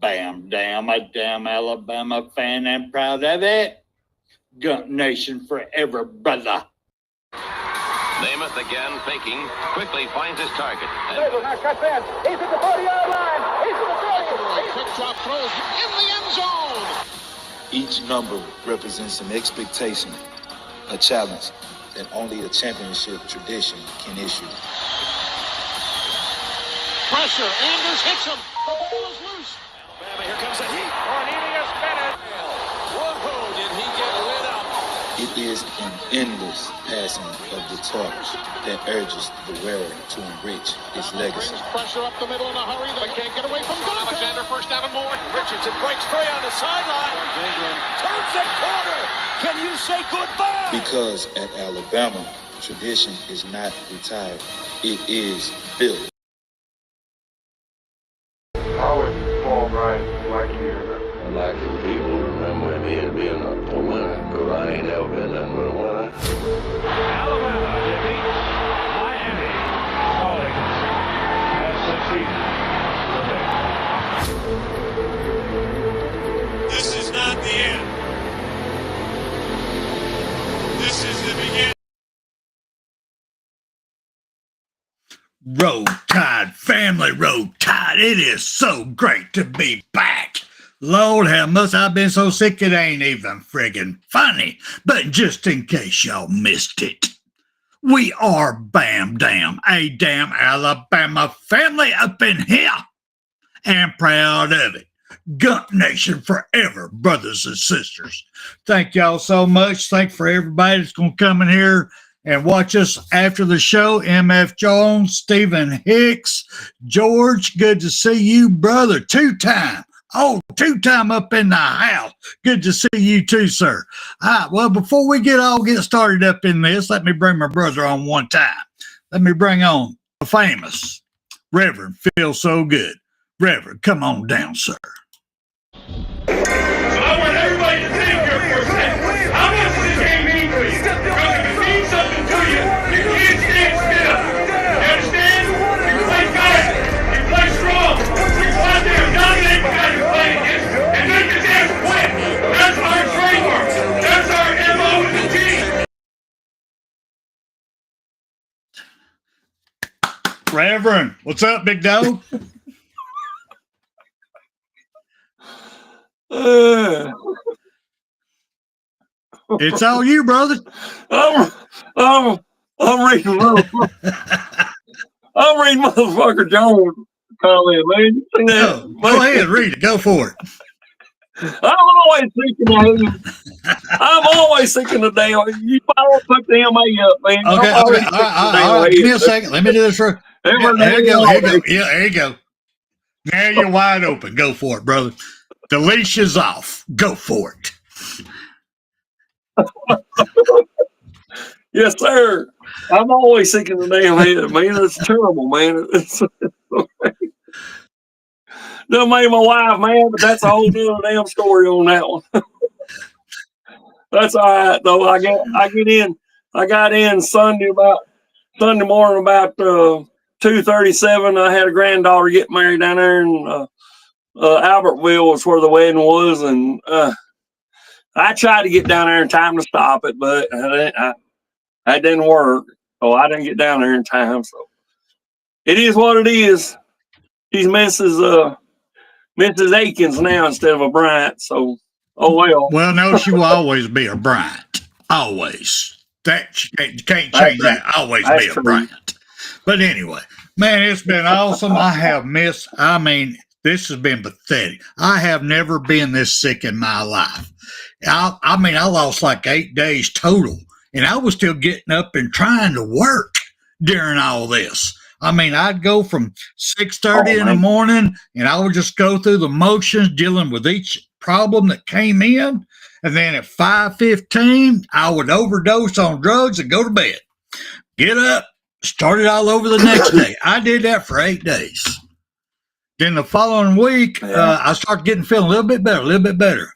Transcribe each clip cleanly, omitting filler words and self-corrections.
Bam, damn, a damn Alabama fan and proud of it. Gump Nation forever, brother. Namath again, faking, quickly finds his target. Now cuts in. He's at the 40-yard line. He's at the 40. Quick drop throws in the end zone. Each number represents an expectation, a challenge that only a championship tradition can issue. Pressure. Anders hits him. The ball is loose. Alabama, here comes the heat. Cornelius Bennett. Whoa, did he get lit up? It is an endless passing of the torch that urges the wearer to enrich his legacy. Brings pressure up the middle in a hurry. They can't get away from Dante. Alexander first down and more. Richardson breaks free on the sideline. Turns the corner. Can you say goodbye? Because at Alabama, tradition is not retired. It is built. I was Paul Bryant, like you. I'd like for people to remember me as being a winner, because I ain't never been nothing but a winner. Alabama defeats Miami. Rawlings has succeeded. This is not the end. This is the beginning. Roll Tide, family Roll Tide. It is so great to be back. Lord, how much I've been so sick it ain't even friggin' funny. But just in case y'all missed it, we are Bam Dam, a damn Alabama family up in here. And proud of it. Gump Nation forever, brothers and sisters. Thank y'all so much. Thank for everybody that's going to come in here and watch us after the show. MF Jones, Stephen Hicks, George, good to see you, brother. Two-time up in the house. Good to see you too, sir. All right, well, before we get started up in this, let me bring my brother on one time. Let me bring on the famous Reverend Feel So Good. Reverend, come on down, sir. I want everybody to think here for a second. How much does this game mean to you? Because if it means something to you, you can't stand still. You understand? You play fast. You play strong. You go out there and dominate the guy you're playing against and make his ass quit. That's our trademark. That's our MO with the team. Reverend, what's up, big dog? It's all you, brother. I'm reading motherfucker Jones comment, man. Go ahead, read it. Go for it. I'm always thinking of damn. You don't put the MA up, man. Okay. All right. Give me a second. Let me do this for. There you go. Yeah, there you go. Now you're wide open. Go for it, brother. The leash is off. Go for it. Yes, sir. I'm always thinking the damn head, man. It's terrible, man. Done made my wife, man, but that's a whole other damn story on that one. That's all right, though. I got in Sunday morning about 2:37. I had a granddaughter get married down there in Albertville was where the wedding was, and I tried to get down there in time to stop it, but that didn't work. So I didn't get down there in time. So it is what it is. She's Mrs. Aikens now instead of a Bryant. So oh well. Well, no, she will always be a Bryant. Always. That you can't change that. Always be a Bryant. But anyway, man, it's been awesome. I have missed. I mean, this has been pathetic. I have never been this sick in my life. I lost like 8 days total, and I was still getting up and trying to work during all this. I mean, I'd go from 6:30 in the morning, and I would just go through the motions dealing with each problem that came in, and then at 5:15, I would overdose on drugs and go to bed. Get up, start it all over the next day. I did that for 8 days. Then the following week, I started feeling a little bit better.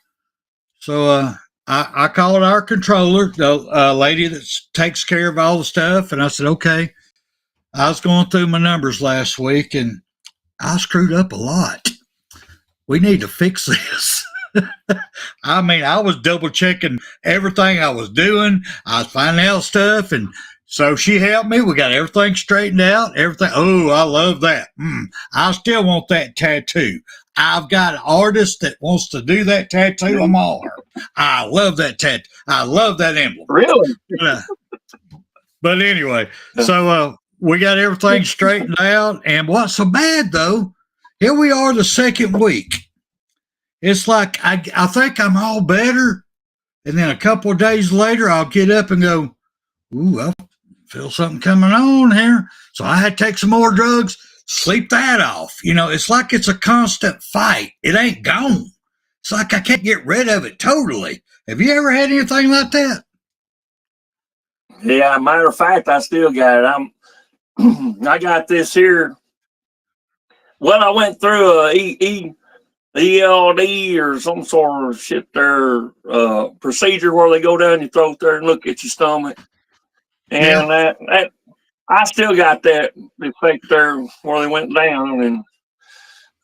So I called our controller, the lady that takes care of all the stuff, and I said, okay. I was going through my numbers last week, and I screwed up a lot. we need to fix this. I mean, I was double checking everything I was doing. I was finding out stuff. And so she helped me. We got everything straightened out. Everything. Oh, I love that. I still want that tattoo. I've got an artist that wants to do that tattoo on my arm. I love that tattoo. I love that emblem. Really? But anyway, so we got everything straightened out. And what's so bad, though, here we are the second week. It's like I think I'm all better. And then a couple of days later, I'll get up and go, ooh, I feel something coming on here. So I had to take some more drugs, sleep that off. You know, it's like it's a constant fight. It ain't gone. It's like I can't get rid of it totally. Have you ever had anything like that? Yeah, matter of fact, I still got it. I got this here. Well, I went through a ELD or some sort of shit there, procedure where they go down your throat there and look at your stomach. And that I still got that effect there where they went down, and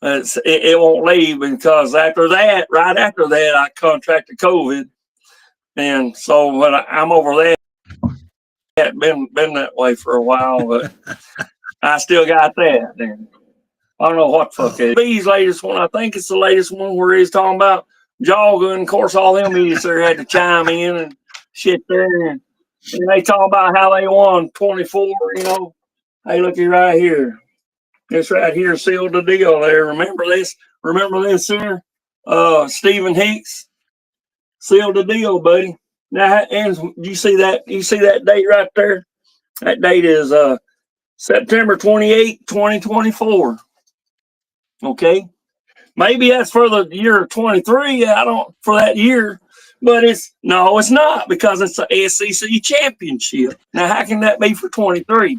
it won't leave, because after that, right after that, I contracted COVID. And so when I'm over that, been that way for a while, but I still got that. And I don't know what the fuck it is. B's latest one, I think it's the latest one where he's talking about jogging. Of course, all them idiots there had to chime in and shit there. And they talk about how they won 24, you know. Hey, looky right here. This right here sealed the deal there. Remember this? Remember this here? Stephen Hicks sealed the deal, buddy. Now, and you see that? You see that date right there? That date is September 28, 2024. Okay. Maybe that's for the year 23. I don't, for that year. But it's not, because it's the SEC championship. Now, how can that be for 23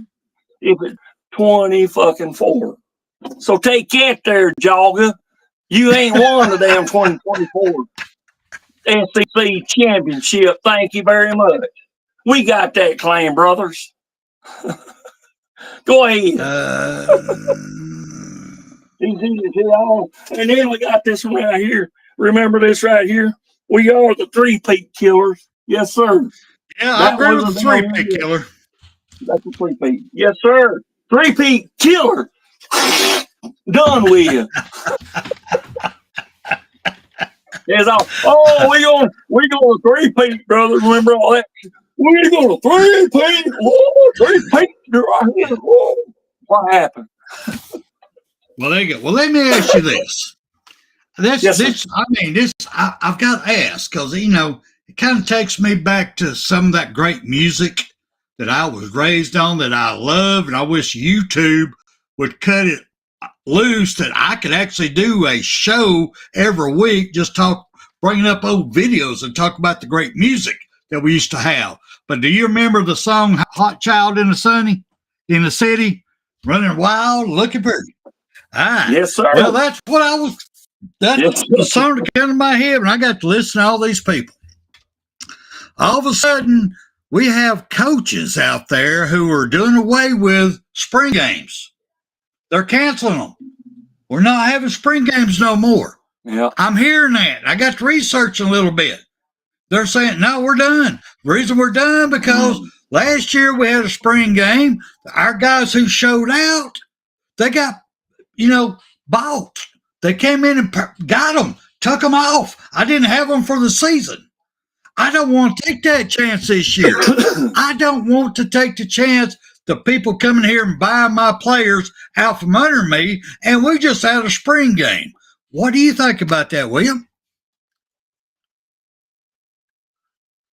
if it's 20 fucking 4? So take that there, Jogga. You ain't won the damn 2024 SEC championship. Thank you very much. We got that claim, brothers. Go ahead. And then we got this one right here. Remember this right here? We are the 3-peat killers. Yes, sir. Yeah, I agree with the 3-peat killer. That's a 3-peat. Yes, sir. 3-peat killer. Done with. It's all, we going 3-peat, brothers. Remember all that? We're going to 3-peat. 3-peat. What happened? Well, there you go. Well, let me ask you this. I've got to ask, because, you know, it kind of takes me back to some of that great music that I was raised on, that I love, and I wish YouTube would cut it loose that I could actually do a show every week, just bringing up old videos and talk about the great music that we used to have. But do you remember the song Hot Child in the City, running wild, looking pretty? Yes, sir. Well, that's what that's the song that came to my head when I got to listen to all these people. All of a sudden, we have coaches out there who are doing away with spring games. They're canceling them. We're not having spring games no more. Yeah. I'm hearing that. I got to research a little bit. They're saying, no, we're done. The reason we're done, because last year we had a spring game. Our guys who showed out, they got, bought. They came in and got them, took them off. I didn't have them for the season. I don't want to take that chance this year. I don't want to take the chance the people coming here and buying my players out from under me, and we just had a spring game. What do you think about that, William?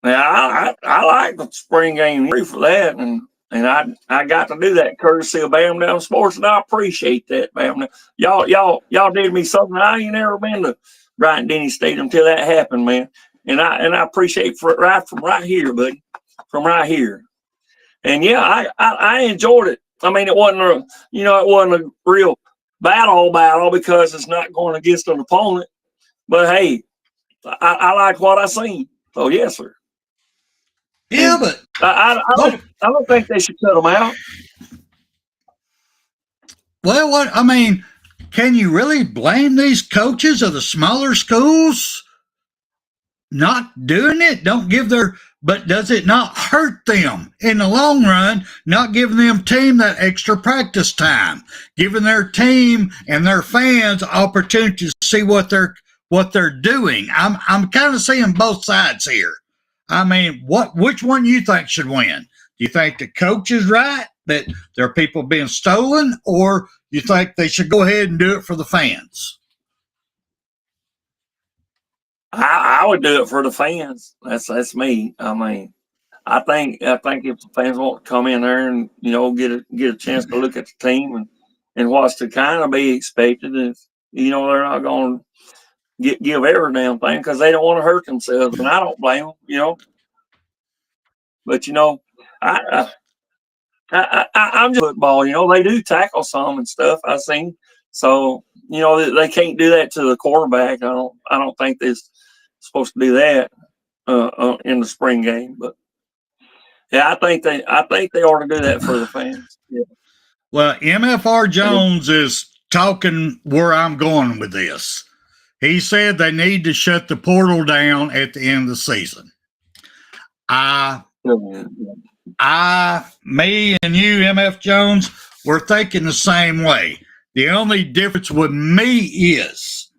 Yeah, I like the spring game for that, and I got to do that courtesy of Bam Down Sports, and I appreciate that, Bam. Y'all did me something I ain't never been to Bryant-Denny Stadium until that happened, man. And I appreciate right from right here, buddy, from right here. And yeah, I enjoyed it. I mean, it wasn't a real battle because it's not going against an opponent. But hey, I like what I seen. So yes, sir. Yeah, but I don't think they should cut them out. Well, can you really blame these coaches of the smaller schools not doing it? But does it not hurt them in the long run, not giving them team that extra practice time, giving their team and their fans opportunities to see what they're doing? I'm kind of seeing both sides here. I mean, which one you think should win? Do you think the coach is right, that there are people being stolen, or you think they should go ahead and do it for the fans? I would do it for the fans. That's me. I mean, I think if the fans want to come in there and get a chance to look at the team and what's to kind of be expected, if they're not going to give every damn thing because they don't want to hurt themselves, and I don't blame them. But I'm just football. They do tackle some and stuff. I've seen. So they can't do that to the quarterback. I don't think they're supposed to do that in the spring game. But yeah, I think they ought to do that for the fans. Yeah. Well, MFR Jones is talking where I'm going with this. He said they need to shut the portal down at the end of the season. Me and you, MF Jones, we're thinking the same way. The only difference with me is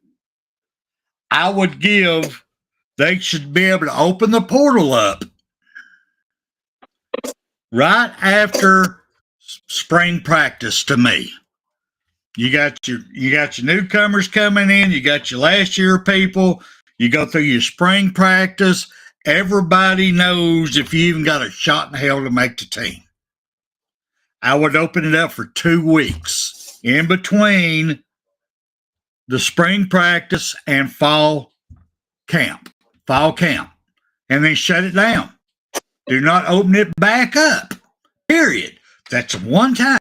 they should be able to open the portal up right after spring practice to me. You got your newcomers coming in, you got your last year people, you go through your spring practice. Everybody knows if you even got a shot in hell to make the team. I would open it up for 2 weeks in between the spring practice and fall camp, and then shut it down. Do not open it back up, period. That's one time.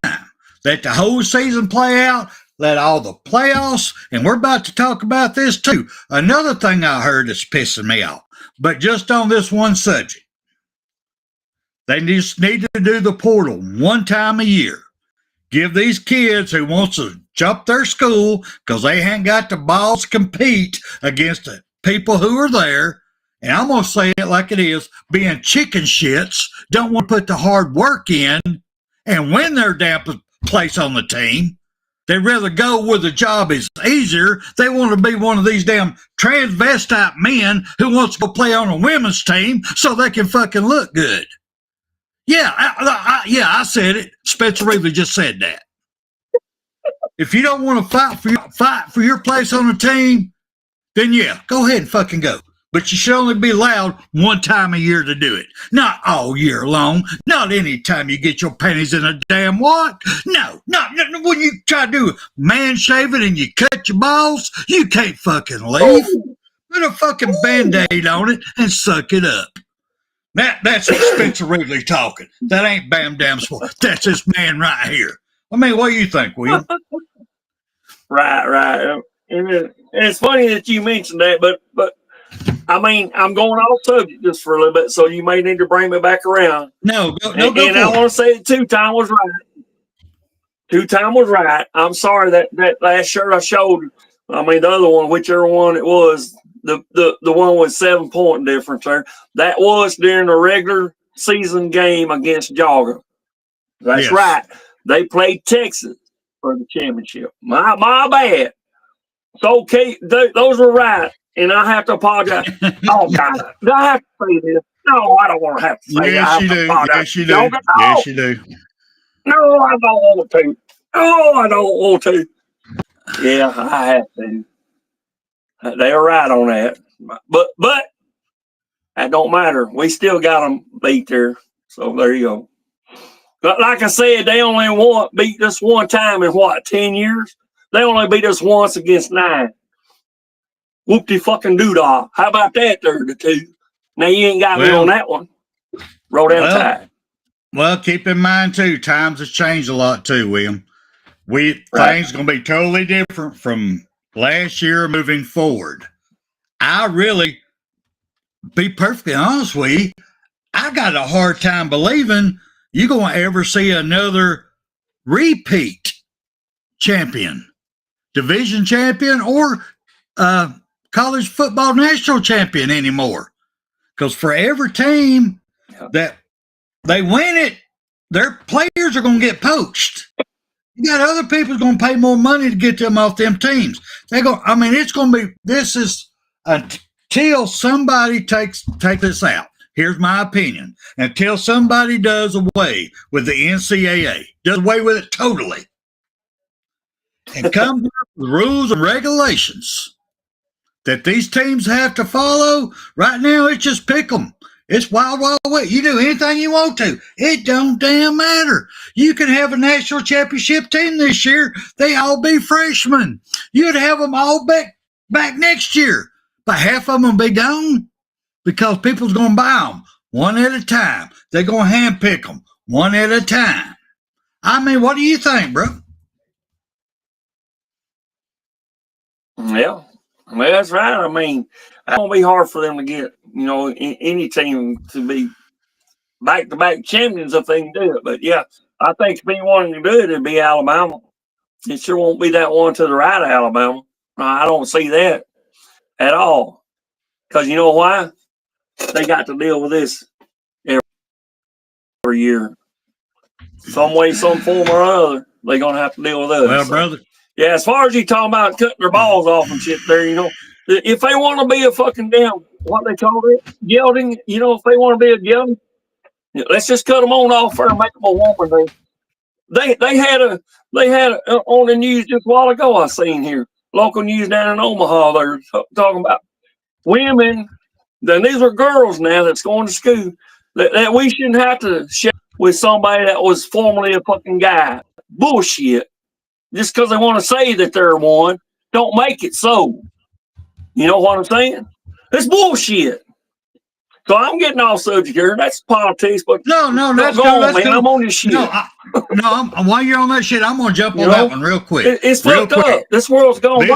Let the whole season play out. Let all the playoffs, and we're about to talk about this too. Another thing I heard that's pissing me off, but just on this one subject. They just need to do the portal one time a year. Give these kids who wants to jump their school because they ain't got the balls to compete against the people who are there. And I'm going to say it like it is, being chicken shits, don't want to put the hard work in and win their damn place on the team. They'd rather go where the job is easier. They want to be one of these damn transvestite men who wants to go play on a women's team so they can fucking look good. Yeah, I said it. Spencer Reevely just said that. If you don't want to fight for your place on the team, then yeah, go ahead and fucking go. But you should only be allowed one time a year to do it. Not all year long. Not any time you get your panties in a damn what? No, not when you try to do man shaving and you cut your balls, you can't fucking leave. Put a fucking Band-Aid on it and suck it up. That's what Spencer Reevely talking. That ain't Bam Damn Sport. That's this man right here. I mean, what do you think, William? Right. And it's funny that you mentioned that, but I mean, I'm going off subject just for a little bit, so you may need to bring me back around. No, go and I want to say that Two-Time was right. Two-Time was right. I'm sorry that last shirt I showed, I mean, the other one, whichever one it was, the one with 7-point difference there, that was during the regular season game against Georgia. That's yes. right. They played Texas for the championship. My bad. It's okay. Those were right. And I have to apologize. Oh, God. Do I have to say this? No, I don't want to have to say yes, that. Yes, you do. No, Yes, you do. No, I don't want to. No, I don't want to. Yeah, I have to. They are right on that. But that don't matter. We still got them beat there. So there you go. But like I said, they only beat us one time in 10 years? They only beat us once against 9. Whoop-de-fucking-doo-dah. How about that there, the two? Now, you ain't got me on that one. Roll down tide. Well, keep in mind, too, times have changed a lot, too, William. Things going to be totally different from last year moving forward. I really, be perfectly honest with you, I got a hard time believing you're going to ever see another repeat champion division champion or college football national champion anymore. Because for every team that they win it, their players are going to get poached. You got other people going to pay more money to get them off them teams. They go. I mean, it's going to be. This is until somebody take this out. Here's my opinion. Until somebody does away with the NCAA, does away with it totally, and comes up with rules and regulations that these teams have to follow. Right now, it's just pick 'em. It's wild, wild west. You do anything you want to. It don't damn matter. You can have a national championship team this year. They all be freshmen. You'd have them all back next year. But half of them will be gone because people's going to buy them one at a time. They're going to handpick them one at a time. I mean, what do you think, bro? Yeah. Well, that's right. I mean, it's going to be hard for them to get, any team to be back-to-back champions if they can do it. But, yeah, I think if me wanting to do it, it'd be Alabama. It sure won't be that one to the right of Alabama. I don't see that at all. Because you know why? They got to deal with this every year. Some way, some form or other, they're going to have to deal with us. Well, brother. Yeah, as far as you talking about cutting their balls off and shit there, if they want to be a fucking damn, what they call it, gelding, if they want to be a gelding, let's just cut them on off there and make them a woman. They had on the news just a while ago. I seen here local news down in Omaha. They're talking about women. Then these are girls now that's going to school that we shouldn't have to share with somebody that was formerly a fucking guy. Bullshit. Just because they want to say that they're one, don't make it so. You know what I'm saying? It's bullshit. So I'm getting off subject here. That's politics, but no, let's go. Man. I'm on this shit. While you're on that shit, I'm gonna jump on that one real quick. It's fucked up. This world's going.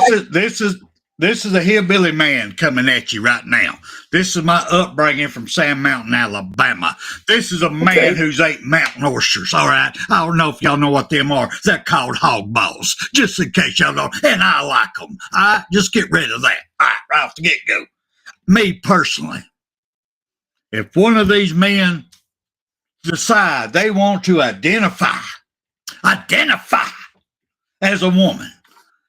This is a hillbilly man coming at you right now. This is my upbringing from Sand Mountain, Alabama. This is a man who's ate mountain oysters, all right? I don't know if y'all know what them are. They're called hog balls, just in case y'all don't. And I like them. Just get rid of that. All right, right off the get-go. Me personally, if one of these men decide they want to identify as a woman,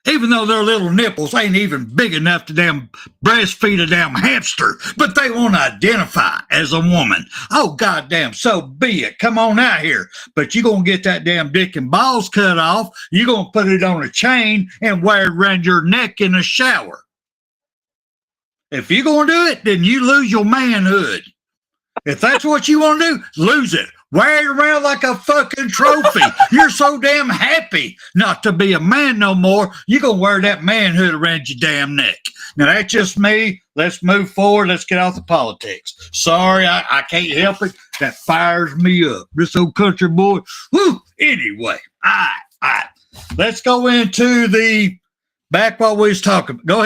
even though their little nipples ain't even big enough to damn breastfeed a damn hamster, but they want to identify as a woman. Oh, goddamn, so be it. Come on out here. But you're going to get that damn dick and balls cut off. You're going to put it on a chain and wear it around your neck in the shower. If you're going to do it, then you lose your manhood. If that's what you want to do, lose it. Wear it around like a fucking trophy. You're so damn happy not to be a man no more. You're going to wear that manhood around your damn neck. Now, that's just me. Let's move forward. Let's get off the politics. Sorry, I can't help it. That fires me up. This old country boy. Woo. Anyway, all right. Let's go into the back what we was talking about. Go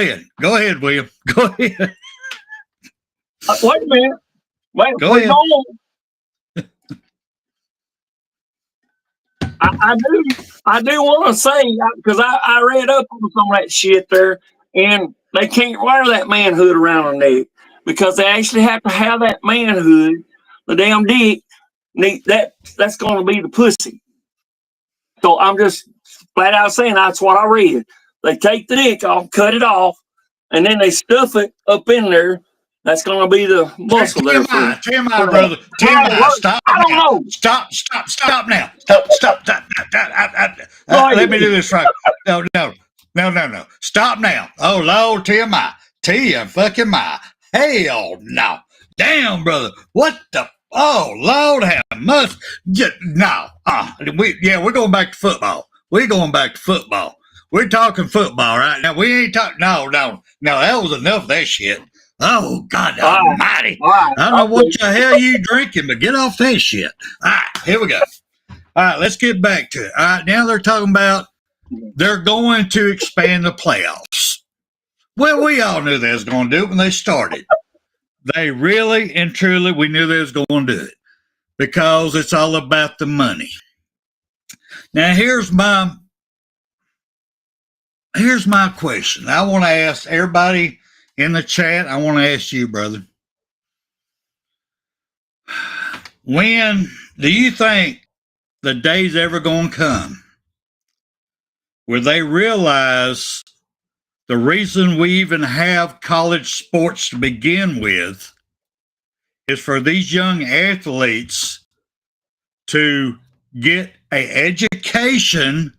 ahead, William. Go ahead. Wait a minute. Go ahead. I do want to say, because I read up on some of that shit there, and they can't wear that manhood around their neck because they actually have to have that manhood, the damn dick, that's going to be the pussy. So I'm just flat out saying that's what I read. They take the dick off, cut it off, and then they stuff it up in there. That's going to be the muscle there. TMI, brother. TMI, stop. I don't know. Stop now. Stop. Let me do this right. No. Stop now. Oh, Lord, TMI. Fucking my. Hell no. Damn, brother. What the? Oh, Lord, have much. No. We're going back to football. We're talking football right now. We ain't talking. No. That was enough of that shit. Oh, God almighty. I don't know what the hell you drinking, but get off that shit. All right, here we go. All right, let's get back to it. All right, now they're talking about they're going to expand the playoffs. Well, we all knew they was going to do it when they started. They really and truly, we knew they was going to do it because it's all about the money. Now, here's my here's my question. I want to ask everybody in the chat. I want to ask you, brother. When do you think the day's ever going to come where they realize the reason we even have college sports to begin with is for these young athletes to get an education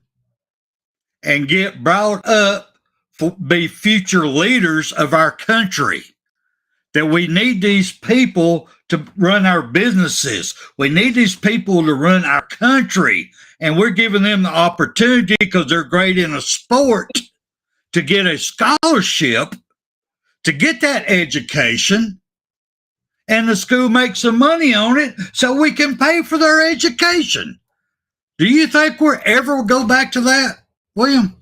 and get brought up to be future leaders of our country? That we need these people to run our businesses. We need these people to run our country. And we're giving them the opportunity because they're great in a sport to get a scholarship, to get that education, and the school makes some money on it so we can pay for their education. Do you think we'll ever go back to that, William?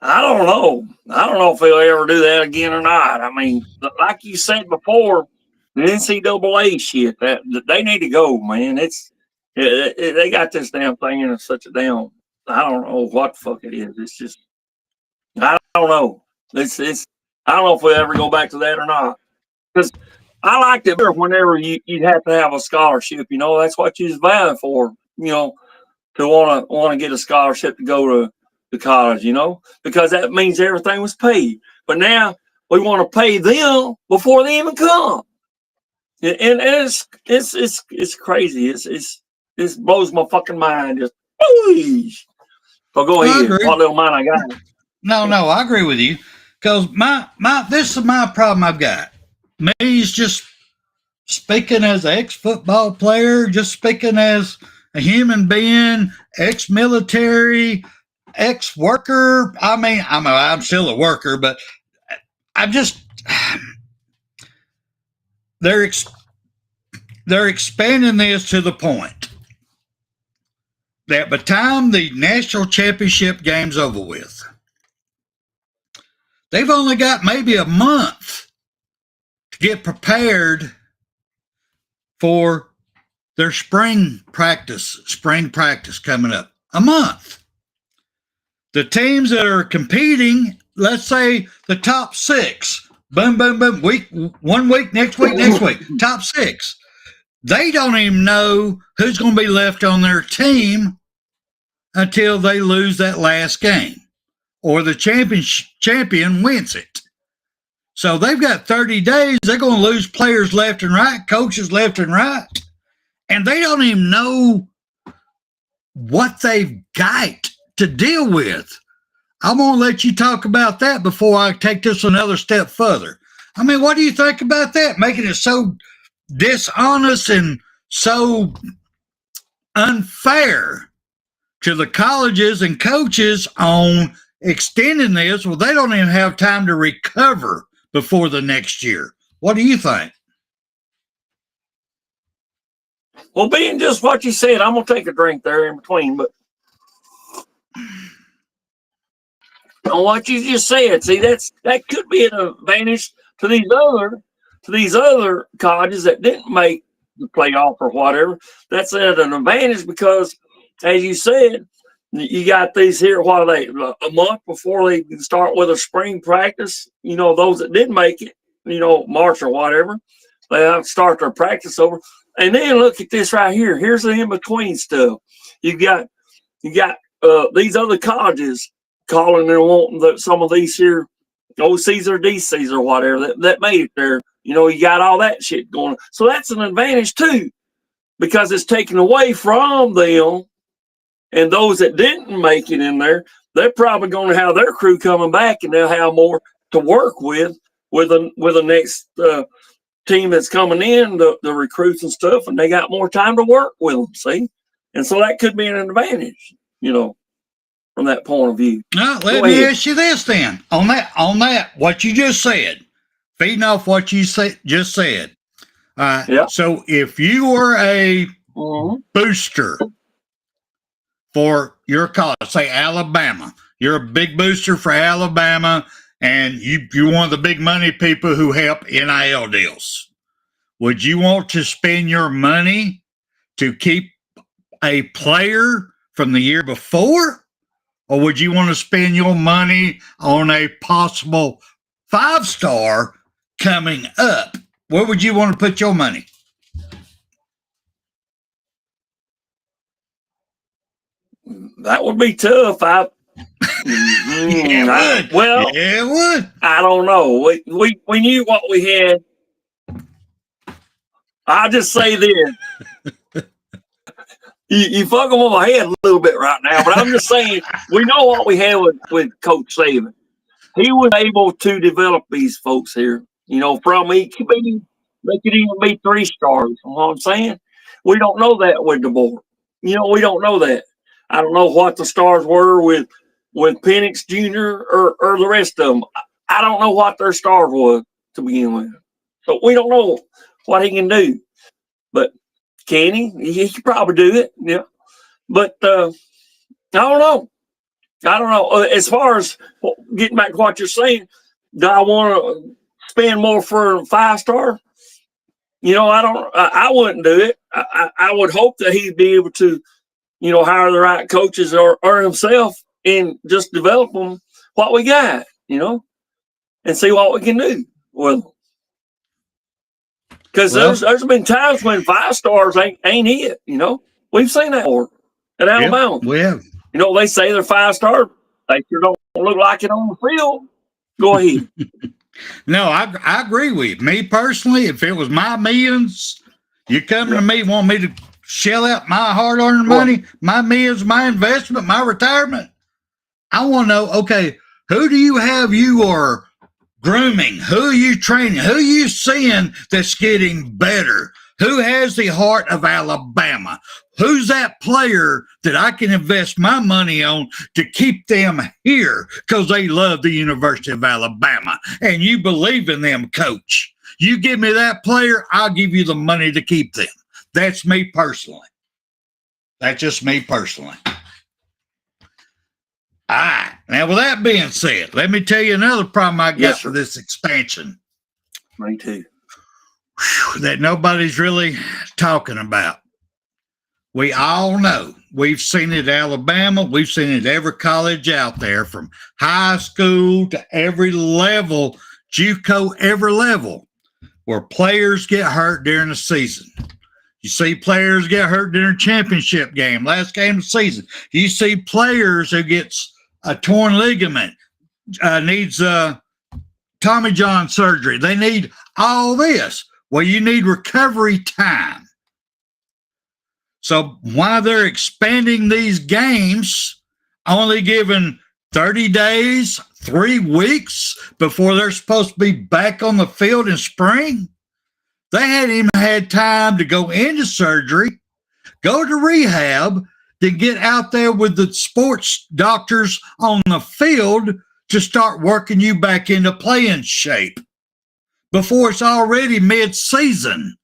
I don't know. I don't know if they'll ever do that again or not. I mean, like you said before, the NCAA shit, that they need to go, man. They got this damn thing in such a damn. I don't know what the fuck it is. It's just I don't know. It's I don't know if we'll ever go back to that or not. Because I liked it better whenever you'd have to have a scholarship. You know, that's what you was vying for. You know, to want to get a scholarship to go to college, you know, because that means everything was paid. But now we want to pay them before they even come, and it's crazy. It blows my fucking mind. Just so go ahead. What little mind I got? No, I agree with you because this is my problem I've got. Me's just speaking as an ex-football player, just speaking as a human being, ex-military, ex-worker. I mean, I'm still a worker, but I'm just they're expanding this to the point that by the time the national championship game's over with, they've only got maybe a month to get prepared for their spring practice coming up. A month. The teams that are competing, let's say the top 6, boom, boom, boom, one week, next week, top 6. They don't even know who's going to be left on their team until they lose that last game or the champion wins it. So they've got 30 days. They're going to lose players left and right, coaches left and right, and they don't even know what they've got to deal with. I'm going to let you talk about that before I take this another step further. I mean, what do you think about that? Making it so dishonest and so unfair to the colleges and coaches on extending this. Well, they don't even have time to recover before the next year. What do you think? Well, being just what you said, I'm going to take a drink there in between, but on what you just said, see, that could be an advantage to these other colleges that didn't make the playoff or whatever. That's an advantage because, as you said, you got these here. What are they? A month before they can start with a spring practice. You know, those that didn't make it, you know, March or whatever, they have to start their practice over. And then look at this right here. Here's the in between stuff. You got these other colleges calling and wanting some of these here OCs or DCs or whatever that made it there. You know, you got all that shit going. So that's an advantage too, because it's taken away from them. And those that didn't make it in there, they're probably going to have their crew coming back, and they'll have more to work with the next team that's coming in, the recruits and stuff, and they got more time to work with them. See, and so that could be an advantage, you know, from that point of view. Now, let me ask you this then. On that, what you just said, feeding off what you just said. Yeah. So if you were a booster for your college, say Alabama, you're a big booster for Alabama, and you're one of the big money people who help NIL deals. Would you want to spend your money to keep a player from the year before? or would you want to spend your money on a possible 5-star coming up? Where would you want to put your money? That would be tough. Yeah, it would. Well, yeah, it would. I don't know. We knew what we had. I'll just say this. You fucking with my head a little bit right now, but I'm just saying we know what we had with Coach Saban. He was able to develop these folks here. You know, they could even be 3 stars. You know what I'm saying? We don't know that with the board. You know, we don't know that. I don't know what the stars were with Penix Jr. or the rest of them. I don't know what their stars was to begin with. So we don't know what he can do. But can he? He could probably do it. Yeah. But I don't know. I don't know. As far as getting back to what you're saying, do I want to spend more for a 5-star? You know, I wouldn't do it. I would hope that he'd be able to, you know, hire the right coaches or himself and just develop them what we got, you know, and see what we can do with them. Because there's been times when 5 stars ain't it, you know. We've seen that before at Alabama. Yep, we have. You know, they say they're 5-star. They sure don't look like it on the field. Go ahead. No, I agree with you. Me personally, if it was my millions, you come to me, want me to shell out my hard-earned money, my millions, my investment, my retirement. I want to know, okay, who do you have you are grooming? Who are you training? Who are you seeing that's getting better? Who has the heart of Alabama? Who's that player that I can invest my money on to keep them here because they love the University of Alabama? And you believe in them, coach. You give me that player, I'll give you the money to keep them. That's me personally. That's just me personally. All right. Now, with that being said, let me tell you another problem I got with this expansion. Me too. That nobody's really talking about. We all know. We've seen it at Alabama. We've seen it at every college out there, from high school to every level, JUCO, every level, where players get hurt during the season. You see players get hurt during championship game, last game of the season. You see players who gets a torn ligament, needs Tommy John surgery. They need all this. Well, you need recovery time. So while they're expanding these games, only giving 30 days, 3 weeks before they're supposed to be back on the field in spring, they hadn't even had time to go into surgery, go to rehab, to get out there with the sports doctors on the field to start working you back into playing shape before it's already mid-season.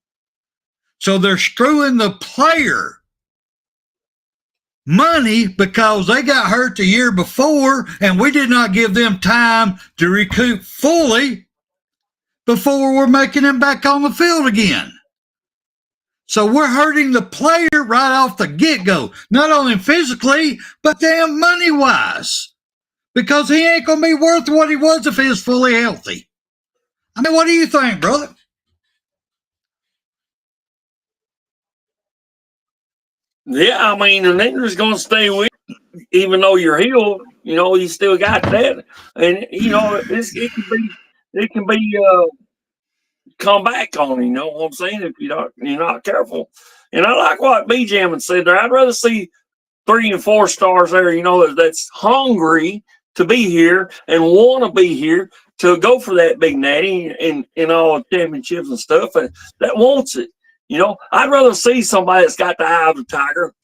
So they're screwing the player money because they got hurt the year before and we did not give them time to recoup fully before we're making them back on the field again. So we're hurting the player right off the get-go, not only physically, but damn money-wise, because he ain't going to be worth what he was if he was fully healthy. I mean, what do you think, brother? Yeah, I mean, an injury's going to stay with you, even though you're healed. You know, you still got that, and you know, it can be come back on. You know what I'm saying? If you're not careful. And I like what B Jammin said there. I'd rather see 3 and 4 stars there. You know, that's hungry to be here and want to be here to go for that big natty and all the championships and stuff, and that wants it. You know, I'd rather see somebody that's got the eye of the tiger.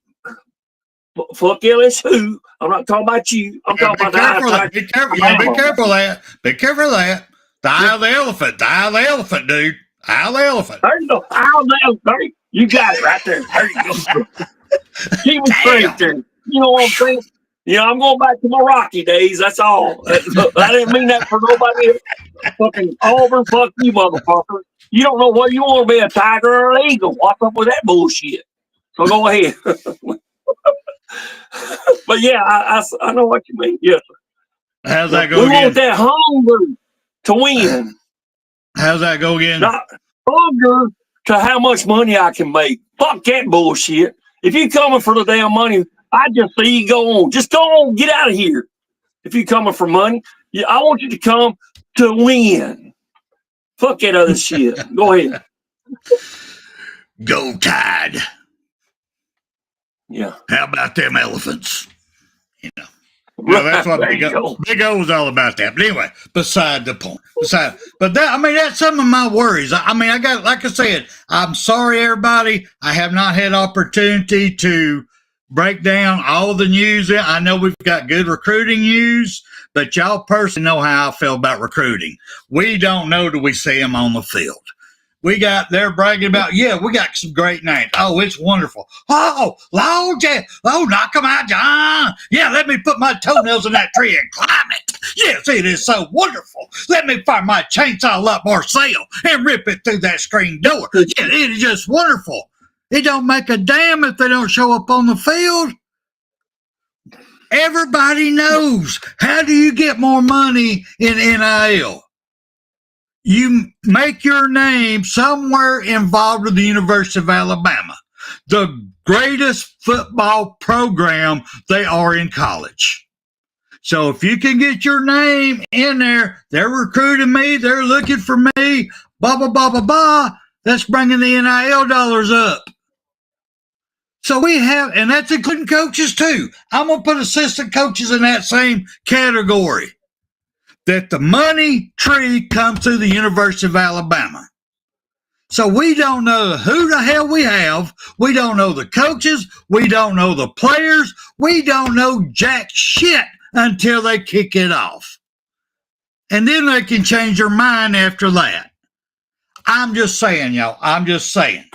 Fuck LSU. I'm not talking about you. I'm talking about the eye of the tiger. Be careful. Yeah, be careful of that. Be careful of that. The eye of the elephant. The eye of the elephant, dude. Eye of the elephant. There you go. Eye of the elephant. You got it right there. There you go. Keep it straight there. You know what I'm saying? You know, I'm going back to my Rocky days. That's all. I didn't mean that for nobody else. Fucking Auburn, fuck you, motherfucker. You don't know whether you want to be a tiger or an eagle. What's up with that bullshit? So go ahead. But yeah, I know what you mean. Yes, sir. How's that go We again? want that hunger to win. How's that go again? Not hunger to how much money I can make. Fuck that bullshit. If you coming for the damn money, I just see you go on. Just go on. Get out of here. If you coming for money, I want you to come to win. Fuck that other shit. Go ahead. Go Tide. Yeah. How about them elephants? You know. Well, that's what Big O was all about that. But anyway, beside the point. But that's some of my worries. I got, like I said, I'm sorry, everybody. I have not had opportunity to break down all the news. I know we've got good recruiting news, but y'all personally know how I feel about recruiting. We don't know till we see them on the field. They're bragging about, we got some great names. Oh, it's wonderful. Oh, Lord, yeah. Oh, knock them out, John. Yeah, let me put my toenails in that tree and climb it. Yes, it is so wonderful. Let me fire my chainsaw up Marcel and rip it through that screen door. Yeah, it is just wonderful. It don't make a damn if they don't show up on the field. Everybody knows. How do you get more money in NIL? You make your name somewhere involved with the University of Alabama, the greatest football program they are in college. So if you can get your name in there, they're recruiting me, they're looking for me, blah, blah, blah, blah, blah. That's bringing the NIL dollars up. So we have, and that's including coaches too. I'm going to put assistant coaches in that same category. That the money tree comes through the University of Alabama. So we don't know who the hell we have. We don't know the coaches. We don't know the players. We don't know jack shit until they kick it off. And then they can change their mind after that. I'm just saying, y'all. I'm just saying.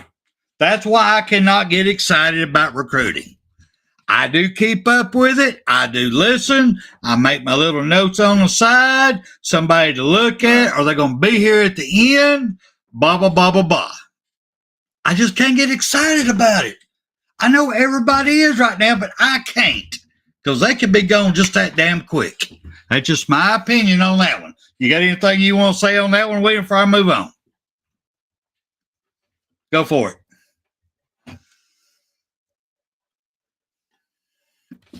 That's why I cannot get excited about recruiting. I do keep up with it. I do listen. I make my little notes on the side, somebody to look at. Are they going to be here at the end? Blah, blah, blah, blah, blah. I just can't get excited about it. I know everybody is right now, but I can't because they could be gone just that damn quick. That's just my opinion on that one. You got anything you want to say on that one, William, before I move on? Go for it.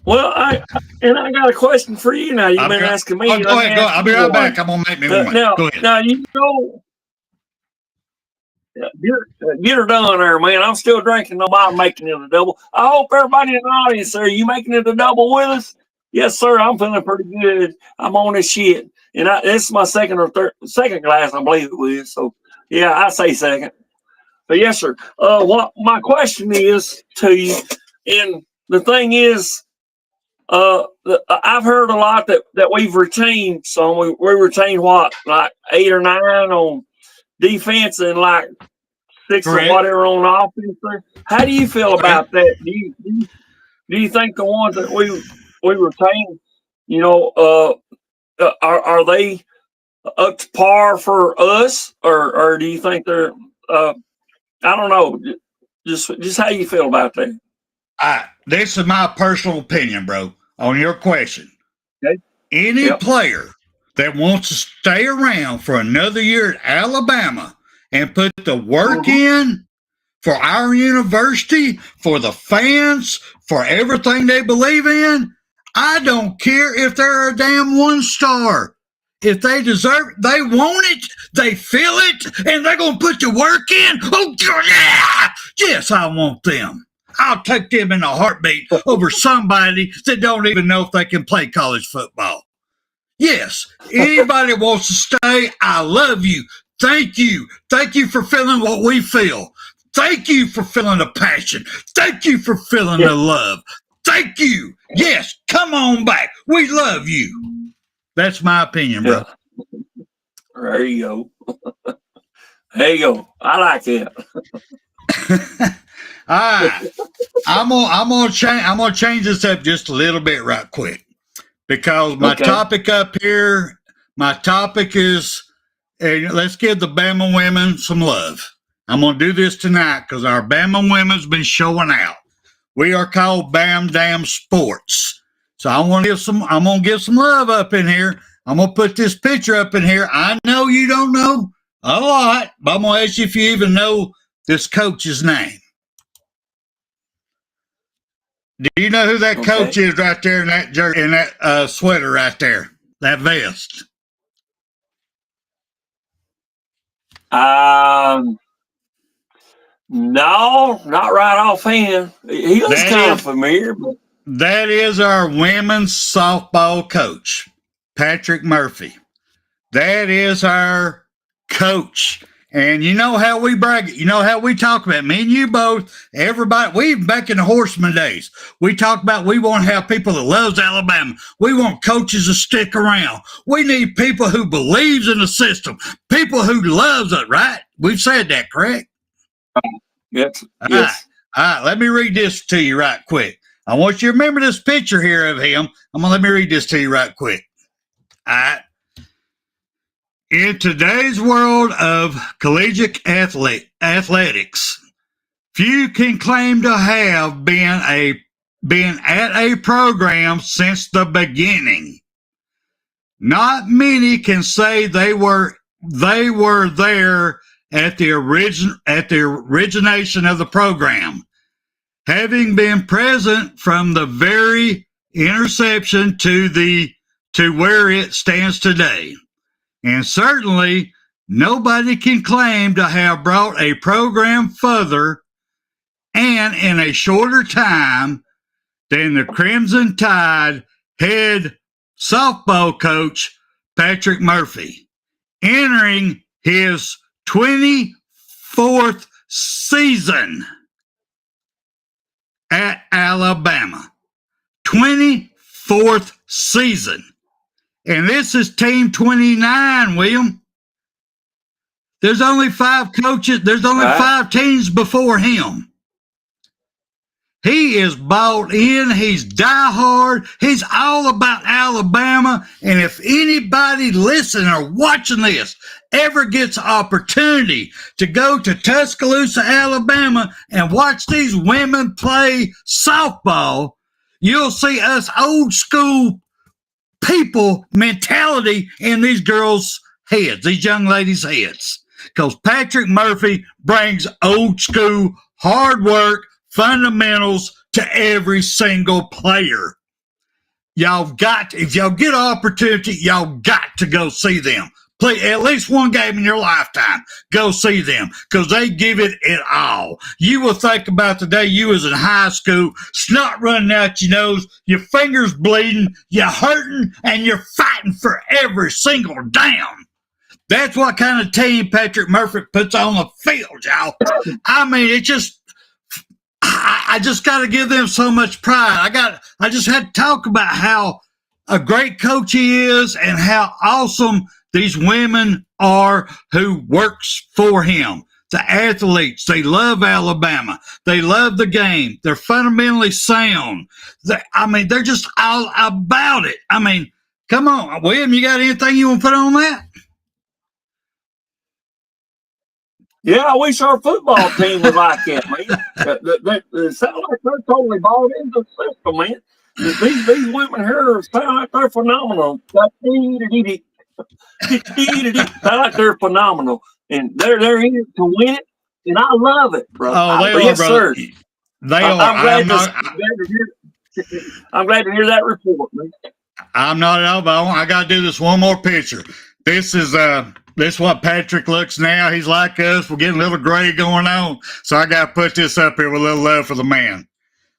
Well, I got a question for you now. You've been asking me. Go ahead. I'll be right back. I'm going to make me one. Go ahead. Now, you know, get her done there, man. I'm still drinking. Nobody making it a double. I hope everybody in the audience there, you making it a double with us? Yes, sir. I'm feeling pretty good. I'm on this shit. And this is my second glass, I believe it was. So, yeah, I say second. But, yes, sir. What my question is to you, and the thing is, I've heard a lot that we've retained some. We retained what, like 8 or 9 on defense and like 6 or whatever on offense. How do you feel about that? Do you think the ones that we retain, you know, are they up to par for us, or do you think they're? I don't know. Just how you feel about that? This is my personal opinion, bro, on your question. Okay. Any player that wants to stay around for another year at Alabama and put the work in for our university, for the fans, for everything they believe in, I don't care if they're a damn 1-star. If they deserve it, they want it, they feel it, and they're going to put the work in. Oh, yeah! Yes, I want them. I'll take them in a heartbeat over somebody that don't even know if they can play college football. Yes, anybody wants to stay, I love you. Thank you. Thank you for feeling what we feel. Thank you for feeling the passion. Thank you for feeling the love. Thank you. Yes, come on back. We love you. That's my opinion, bro. There you go. There you go. I like it. All right. I'm gonna change this up just a little bit right quick. Because my topic up here, is let's give the Bama women some love. I'm going to do this tonight because our Bama women's been showing out. We are called Bam Dam Sports. So I'm gonna give some love up in here. I'm gonna put this picture up in here. I know you don't know a lot, but I'm gonna ask you if you even know this coach's name. Do you know who that coach is right there in that jersey, in that sweater right there, that vest? No, not right offhand. He looks kind of familiar. But that is our women's softball coach, Patrick Murphy. That is our coach. And you know how we brag it. You know how we talk about it. Me and you both, everybody, we back in the Horseman days, we talk about we want to have people that loves Alabama. We want coaches to stick around. We need people who believes in the system, people who loves it, right? We've said that, correct? Yes. All right. Let me read this to you right quick. I want you to remember this picture here of him. Let me read this to you right quick. All right. In today's world of collegiate athletics, few can claim to have been at a program since the beginning. Not many can say they were there at the origination of the program, having been present from the very interception to where it stands today. And certainly, nobody can claim to have brought a program further and in a shorter time than the Crimson Tide head softball coach, Patrick Murphy, entering his 24th season at Alabama. 24th season. And this is team 29, William. There's only 5 coaches. There's only 5 teams before him. He is bought in. He's diehard. He's all about Alabama. And if anybody listening or watching this ever gets an opportunity to go to Tuscaloosa, Alabama, and watch these women play softball, you'll see us old school people mentality in these girls' heads, these young ladies' heads. Because Patrick Murphy brings old school, hard work, fundamentals to every single player. If y'all get an opportunity, y'all got to go see them. Play at least one game in your lifetime. Go see them because they give it all. You will think about the day you was in high school, snot running out your nose, your fingers bleeding, you're hurting, and you're fighting for every single down. That's what kind of team Patrick Murphy puts on the field, y'all. I mean, it just, I just got to give them so much pride. I just had to talk about how a great coach he is and how awesome these women are who works for him. The athletes, they love Alabama. They love the game. They're fundamentally sound. They're just all about it. I mean, come on, William, you got anything you want to put on that? Yeah, I wish our football team was like that, man. They sound like they're totally bought into the system, man. These women here sound like they're phenomenal. Sound like they're phenomenal, and they're in it to win it, and I love it, bro. Oh, they are, yes, brother. Sir. They are. I'm glad to hear that report, man. I'm not at all, but I got to do this one more picture. This is what Patrick looks now. He's like us. We're getting a little gray going on, so I got to put this up here with a little love for the man.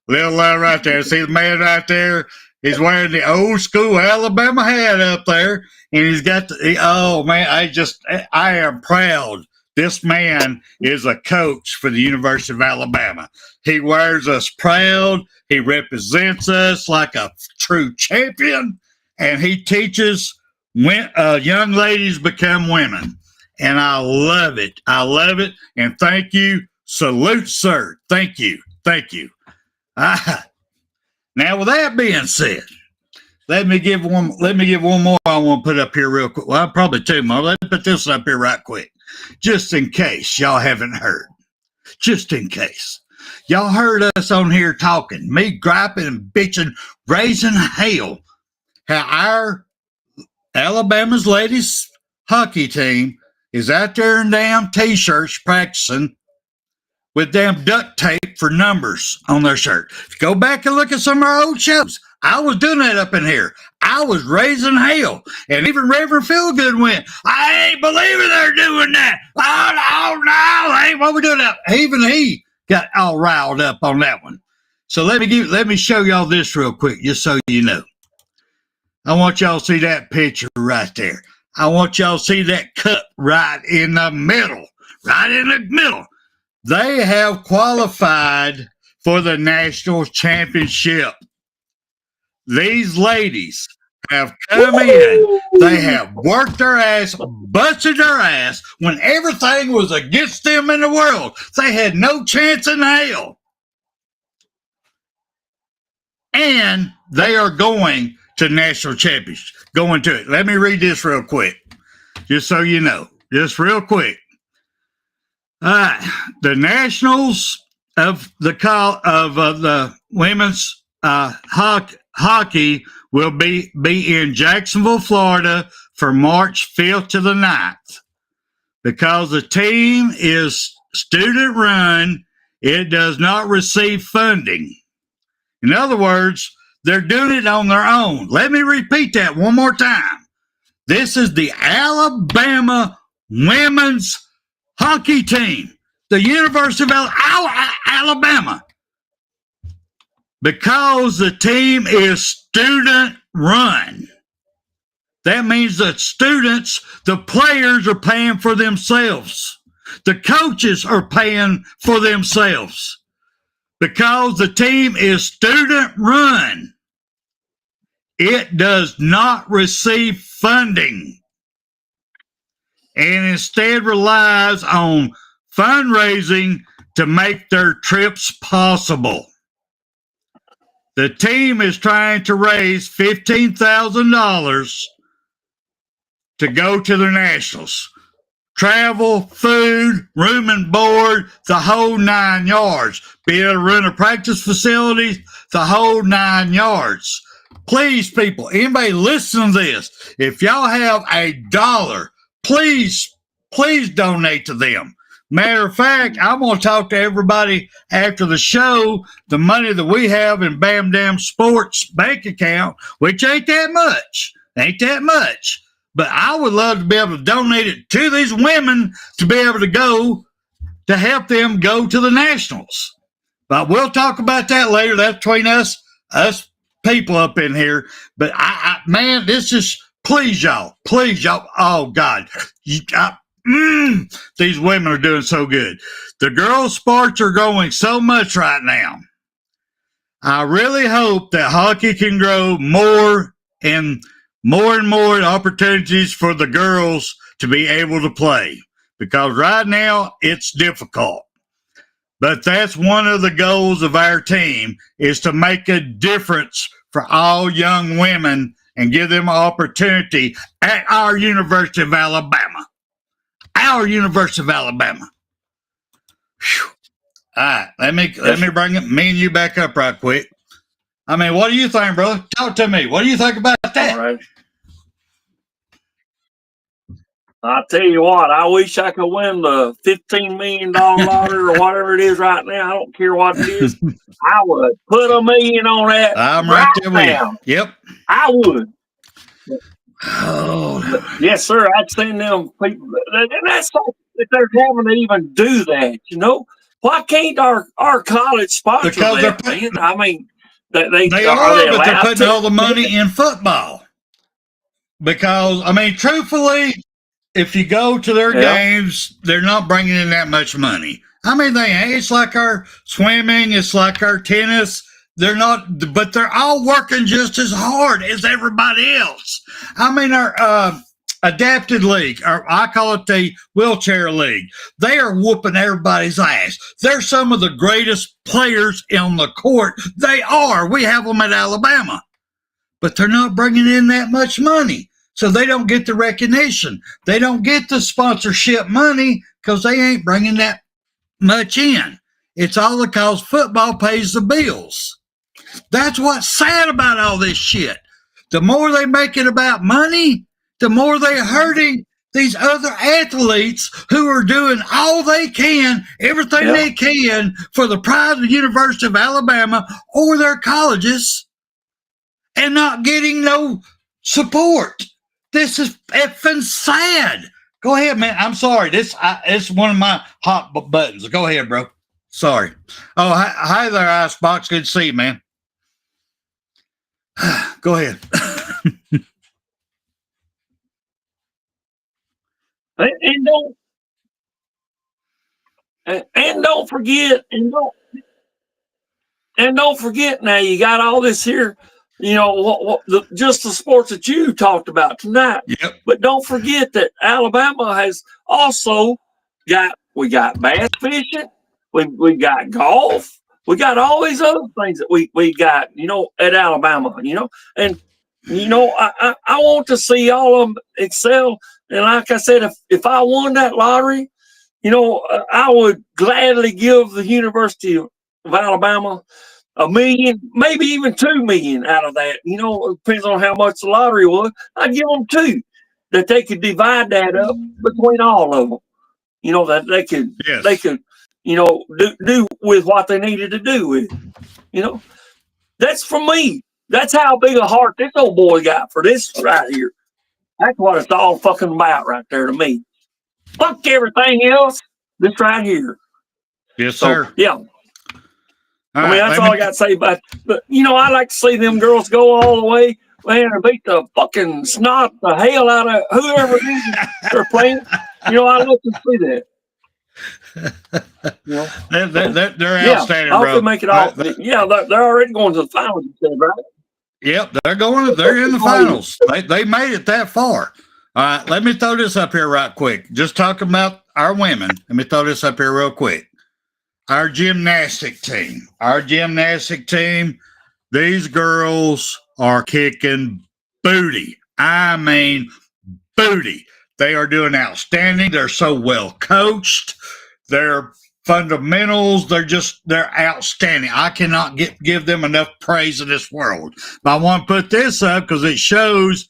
Little love right there. See the man right there? He's wearing the old school Alabama hat up there, and he's got oh man, I am proud. This man is a coach for the University of Alabama. He wears us proud. He represents us like a true champion, and he teaches young ladies become women. And I love it. I love it. And thank you. Salute, sir. Thank you. Thank you. Now, with that being said, let me give one more I want to put up here real quick. Well, probably 2 more. Let me put this up here right quick, just in case y'all haven't heard. Just in case. Y'all heard us on here talking, me griping and bitching, raising hell, how our Alabama's ladies hockey team is out there in damn T-shirts practicing with damn duct tape for numbers on their shirt. Go back and look at some of our old shows. I was doing that up in here. I was raising hell. And even Reverend Feelgood went, I ain't believing they're doing that. Oh, no, hey, what we doing that? Even he got all riled up on that one. So let me show y'all this real quick, just so you know. I want y'all to see that picture right there. I want y'all to see that cut right in the middle. Right in the middle. They have qualified for the national championship. These ladies have come in. They have worked their ass, busted their ass when everything was against them in the world. They had no chance in hell. And they are going to national championship. Going to it. Let me read this real quick, just so you know. Just real quick. All right. The nationals of the women's hockey will be in Jacksonville, Florida for March 5th to the 9th. Because the team is student run, it does not receive funding. In other words, they're doing it on their own. Let me repeat that one more time. This is the Alabama women's hockey team, the University of Alabama. Because the team is student run. That means that students, the players are paying for themselves. The coaches are paying for themselves. Because the team is student run, it does not receive funding and instead relies on fundraising to make their trips possible. The team is trying to raise $15,000 to go to the Nationals. Travel, food, room and board, the whole 9 yards. Be able to run a practice facility, the whole 9 yards. Please, people, anybody listen to this, if y'all have $1, please donate to them. Matter of fact, I'm going to talk to everybody after the show. The money that we have in Bam Dam Sports bank account, which ain't that much. But I would love to be able to donate it to these women to be able to go to help them go to the Nationals. But we'll talk about that later. That's between us people up in here. But man, this is, please y'all. Oh God, these women are doing so good. The girls' sports are growing so much right now. I really hope that hockey can grow more and more opportunities for the girls to be able to play, because right now it's difficult. But that's one of the goals of our team, is to make a difference for all young women and give them an opportunity at our University of Alabama. Our University of Alabama. Whew. All right, let me bring me and you back up right quick. I mean, what do you think, brother? Talk to me. What do you think about that? All right. I tell you what, I wish I could win the $15 million lottery or whatever it is right now. I don't care what it is. I would put $1 million on that. I'm right there with you. Yep. I would. Oh. Yes, sir. I'd send them people. And that's like that they're having to even do that, you know? Why can't our college sponsor because that, man? I mean, they are, but they're putting all the money in football. Because, I mean, truthfully, if you go to their games, they're not bringing in that much money. I mean, they ain't. It's like our swimming. It's like our tennis. They're not, but they're all working just as hard as everybody else. I mean, our adapted league, or I call it the wheelchair league, they are whooping everybody's ass. They're some of the greatest players on the court. They are. We have them at Alabama. But they're not bringing in that much money. So they don't get the recognition. They don't get the sponsorship money because they ain't bringing that much in. It's all because football pays the bills. That's what's sad about all this shit. The more they make it about money, the more they're hurting these other athletes who are doing all they can, everything they can for the pride of the University of Alabama or their colleges and not getting no support. This is effing sad. Go ahead, man. I'm sorry. It's one of my hot buttons. Go ahead, bro. Sorry. Oh, hi there, Icebox. Good to see you, man. Go ahead. And don't forget, don't forget now, you got all this here, just the sports that you talked about tonight. Yep. But don't forget that Alabama has also we got bass fishing, we got golf, we got all these other things that we got, at Alabama, and I want to see all of them excel. And like I said, if I won that lottery, I would gladly give the University of Alabama $1 million, maybe even $2 million out of that. It depends on how much the lottery was. I'd give them $2 million, that they could divide that up between all of them. That they could, do with what they needed to do with it. That's for me. That's how big a heart this old boy got for this right here. That's what it's all fucking about right there to me. Fuck everything else. This right here. Yes, sir. So, yeah. That's all I got to say about it. But, I like to see them girls go all the way, man, and beat the fucking snot the hell out of whoever it is they're playing. I love to see that. They're outstanding, bro. They make it all. They're already going to the finals, you said, right? Yep, they're in the finals. They made it that far. All right, let me throw this up here right quick. Just talking about our women. Let me throw this up here real quick. Our gymnastic team. These girls are kicking booty. I mean, booty. They are doing outstanding. They're so well coached. Their fundamentals, they're outstanding. I cannot give them enough praise in this world. But I want to put this up because it shows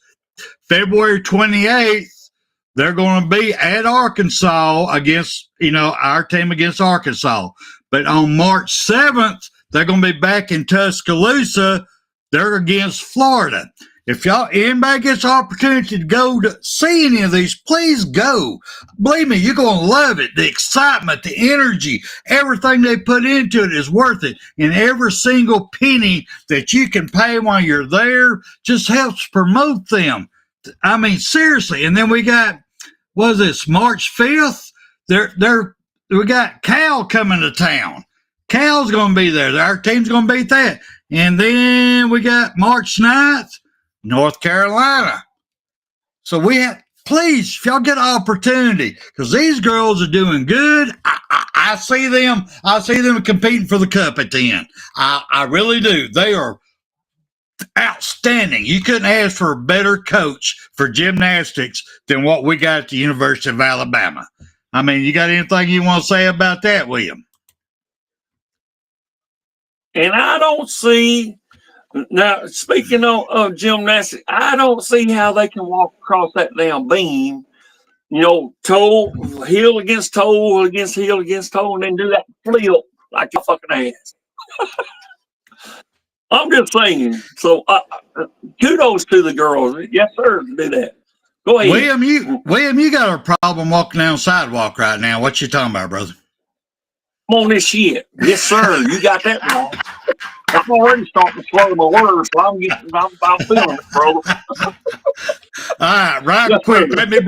February 28th, they're going to be at Arkansas against, our team against Arkansas. But on March 7th, they're going to be back in Tuscaloosa. They're against Florida. If anybody gets the opportunity to go to see any of these, please go. Believe me, you're going to love it. The excitement, the energy, everything they put into it is worth it. And every single penny that you can pay while you're there just helps promote them. I mean, seriously. And then we got, March 5th? We got Cal coming to town. Cal's going to be there. Our team's going to beat that. And then we got March 9th. North Carolina. So please, if y'all get an opportunity, because these girls are doing good. I see them competing for the cup at the end. I really do. They are outstanding. You couldn't ask for a better coach for gymnastics than what we got at the University of Alabama. I mean, you got anything you want to say about that, William? And I don't see. Now, speaking of gymnastics, I don't see how they can walk across that damn beam, toe, heel against toe, against heel against toe, and then do that flip like your fucking ass. I'm just saying. So, kudos to the girls. Yes, sir, to do that. Go ahead. William, you got a problem walking down the sidewalk right now. What you talking about, brother? I'm on this shit. Yes, sir. You got that wrong. I'm already starting to slur my words, so I'm feeling it, brother. All right, quick. Let me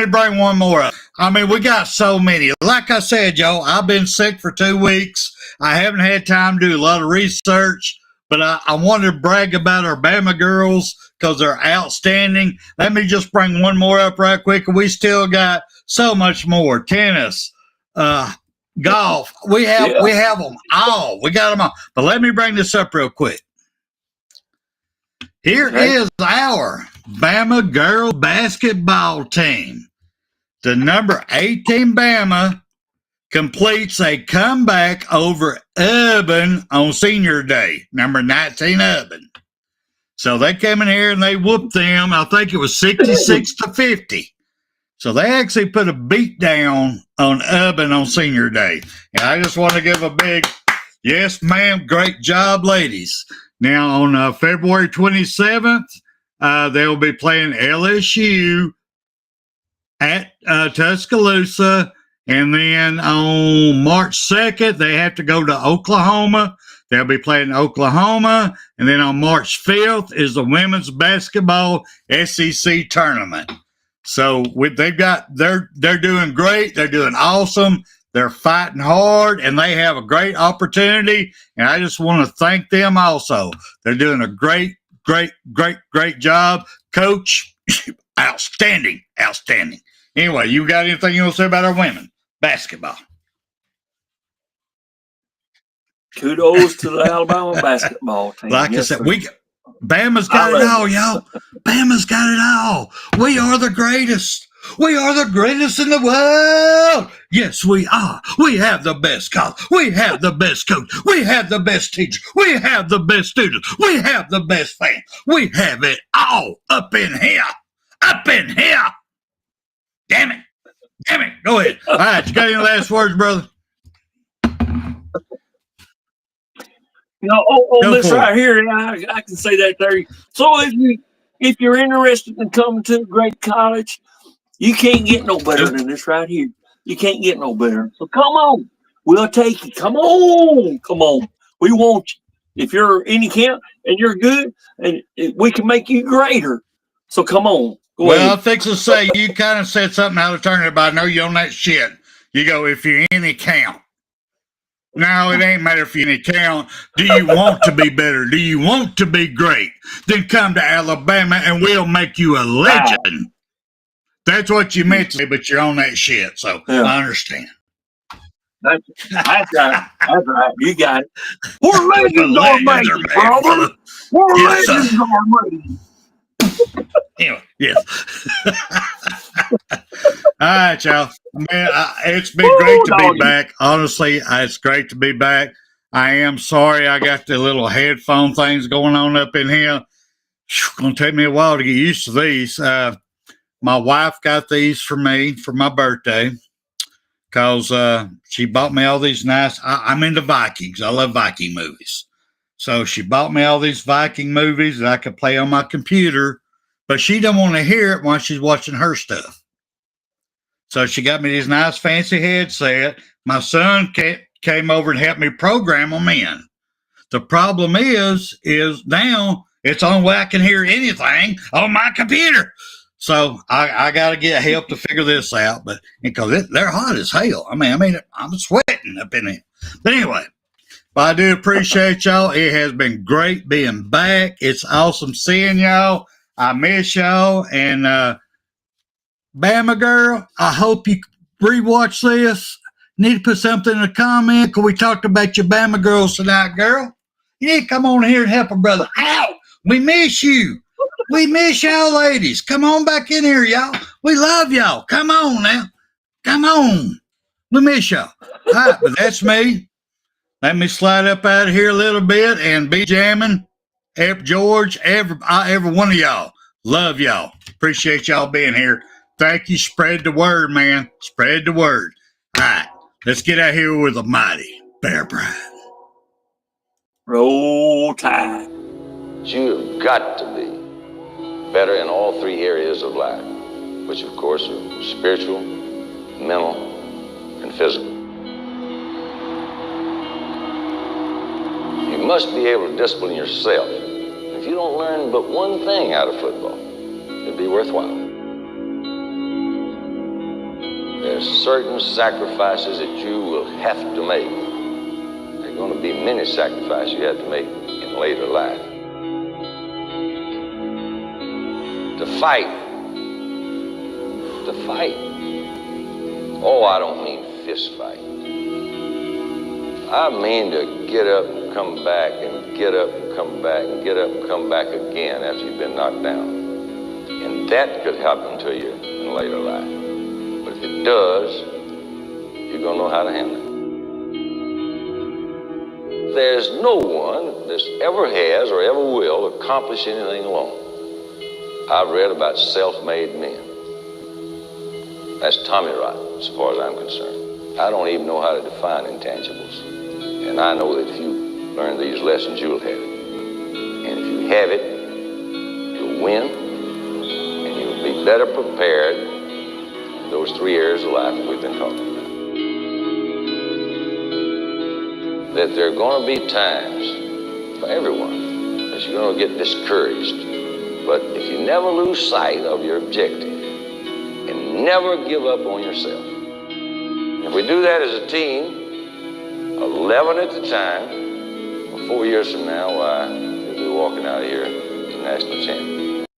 bring one more up. I mean, we got so many. Like I said, Joe, I've been sick for 2 weeks. I haven't had time to do a lot of research, but I wanted to brag about our Bama girls because they're outstanding. Let me just bring one more up right quick. We still got so much more. Tennis, golf. We have them all. We got them all. But let me bring this up real quick. Here is our Bama girl basketball team. The number 18 Bama completes a comeback over Auburn on Senior Day, number 19 Auburn. So they came in here and they whooped them. I think it was 66-50. So they actually put a beat down on Auburn on Senior Day. And I just want to give a big yes, ma'am, great job, ladies. Now on February 27th, they'll be playing LSU at Tuscaloosa. And then on March 2nd, they have to go to Oklahoma. They'll be playing Oklahoma. And then on March 5th is the women's basketball SEC tournament. So they're doing great. They're doing awesome. They're fighting hard, and they have a great opportunity. And I just want to thank them also. They're doing a great job. Coach, outstanding. Anyway, you got anything you want to say about our women basketball? Kudos to the Alabama basketball team. Like I said, Bama's got it all, y'all. Bama's got it all. We are the greatest. We are the greatest in the world. Yes, we are. We have the best college. We have the best coach. We have the best teacher. We have the best students. We have the best fans. We have it all up in here. Up in here. Damn it. Go ahead. All right, you got any last words, brother? On this right here, I can say that there. So if you're interested in coming to a great college, you can't get no better than this right here. You can't get no better. So come on. We'll take you. Come on. We want you. If you're any camp and you're good, and we can make you greater. So come on. Go ahead. I fix to say, you kind of said something out of turn, but I know you on that shit. You go, if you're any count. No, it ain't matter if you any count. Do you want to be better? Do you want to be great? Then come to Alabama and we'll make you a legend. Wow. That's what you meant to say, but you're on that shit, so yeah. I understand. That's right. You got it. We're legends already, brother. We're legends already. Anyway, yes. All right, y'all. Man, it's been great to be back. Honestly, it's great to be back. I am sorry I got the little headphone things going on up in here. It's going to take me a while to get used to these. My wife got these for me for my birthday because she bought me all these nice. I'm into Vikings. I love Viking movies. So she bought me all these Viking movies that I could play on my computer, but she don't want to hear it while she's watching her stuff. So she got me this nice fancy headset. My son came over and helped me program them in. The problem is now it's the only way I can hear anything on my computer. So I got to get help to figure this out. But because they're hot as hell. I mean, I'm sweating up in it. But anyway, I do appreciate y'all. It has been great being back. It's awesome seeing y'all. I miss y'all. And Bama girl, I hope you rewatch this. Need to put something in the comment because we talked about your Bama girls tonight, girl. You need to come on here and help a brother out. We miss you. We miss y'all ladies. Come on back in here, y'all. We love y'all. Come on now. Come on. We miss y'all. All right, but that's me. Let me slide up out of here a little bit and be jamming. George, every one of y'all. Love y'all. Appreciate y'all being here. Thank you. Spread the word, man. Spread the word. All right. Let's get out here with a mighty Bear Bride. Roll Tide. You've got to be better in all three areas of life, which of course are spiritual, mental, and physical. You must be able to discipline yourself. If you don't learn but one thing out of football, it'll be worthwhile. There's certain sacrifices that you will have to make. There are going to be many sacrifices you have to make in later life. To fight. Oh, I don't mean fist fight. I mean to get up and come back and get up and come back and get up and come back again after you've been knocked down. And that could happen to you in later life. But if it does, you're going to know how to handle it. There's no one that ever has or ever will accomplish anything alone. I've read about self-made men. That's Tommy rot, as far as I'm concerned. I don't even know how to define intangibles. And I know that if you learn these lessons, you'll have it. And if you have it, you'll win, and you'll be better prepared in those 3 areas of life that we've been talking about. That there are going to be times for everyone that you're going to get discouraged. But if you never lose sight of your objective and never give up on yourself, if we do that as a team, 11 at the time, 4 years from now, why, we'll be walking out of here as national champions.